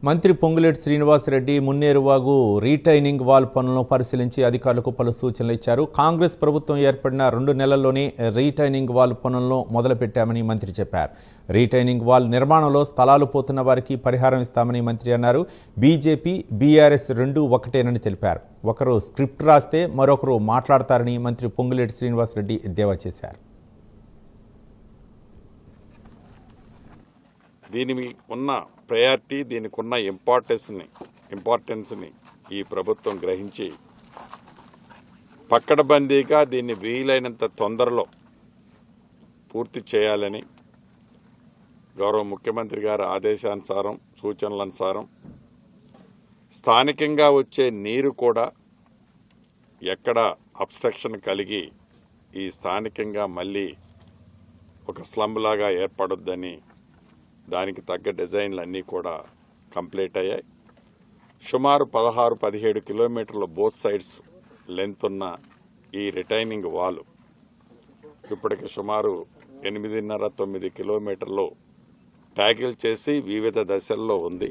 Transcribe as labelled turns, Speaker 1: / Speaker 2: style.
Speaker 1: మంత్రి Ponguleti Srinivasa Reddy మున్నేరువాగు retaining wall పనులను పరిశీలించి అధికారులకు పలు సూచనలు ఇచ్చారు. కాంగ్రెస్ ప్రభుత్వం ఏర్పడిన 2 నెలల్లోనే రీటైనింగ్ వాల్ పనులను మొదలుపెట్టామని మంత్రి చెప్పారు. రీటైనింగ్ వాల్ నిర్మాణంలో స్థలాలు పోతున్న వారికి పరిహారం ఇస్తామని మంత్రి అన్నారు. బీజేపీ, బీఆర్ఎస్ రెండూ ఒకటేనని తెలిపారు. ఒకరు స్క్రిప్ట్ రాస్తే మరొకరు మాట్లాడతారని మంత్రి పొంగులేటి శ్రీనివాసరెడ్డి ఎద్దేవా చేశారు.
Speaker 2: దీనికి ఉన్న ప్రయారిటీ, దీనికి ఉన్న ఇంపార్టెన్స్ని ఈ ప్రభుత్వం గ్రహించి పక్కడబందీగా దీన్ని వీలైనంత తొందరలో పూర్తి చేయాలని గౌరవ ముఖ్యమంత్రి గారి ఆదేశానుసారం, సూచనలనుసారం స్థానికంగా వచ్చే నీరు కూడా ఎక్కడ అబ్స్ట్రక్షన్ కలిగి ఈ స్థానికంగా మళ్ళీ ఒక స్లమ్ లాగా ఏర్పడొద్దని దానికి తగ్గ డిజైన్లు అన్నీ కూడా కంప్లీట్ అయ్యాయి. సుమారు 16-17 కిలోమీటర్ల బోత్ సైడ్స్ లెంత్ ఉన్న ఈ రిటైనింగ్ వాల్ ఇప్పటికి సుమారు 8.5-9 కిలోమీటర్లు ట్యాకిల్ చేసి వివిధ దశల్లో ఉంది.